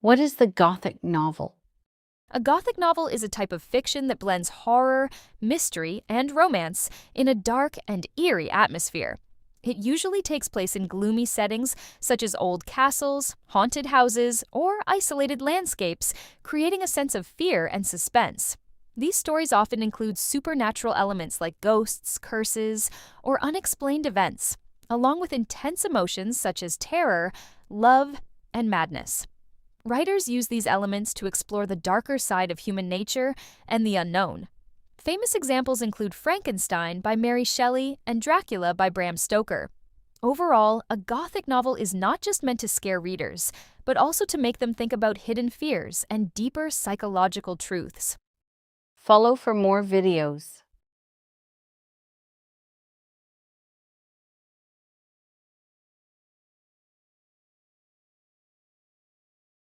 What is the Gothic novel? A Gothic novel is a type of fiction that blends horror, mystery, and romance in a dark and eerie atmosphere. It usually takes place in gloomy settings such as old castles, haunted houses, or isolated landscapes, creating a sense of fear and suspense. These stories often include supernatural elements like ghosts, curses, or unexplained events, along with intense emotions such as terror, love, and madness. Writers use these elements to explore the darker side of human nature and the unknown. Famous examples include Frankenstein by Mary Shelley and Dracula by Bram Stoker. Overall, a Gothic novel is not just meant to scare readers, but also to make them think about hidden fears and deeper psychological truths. Follow for more videos.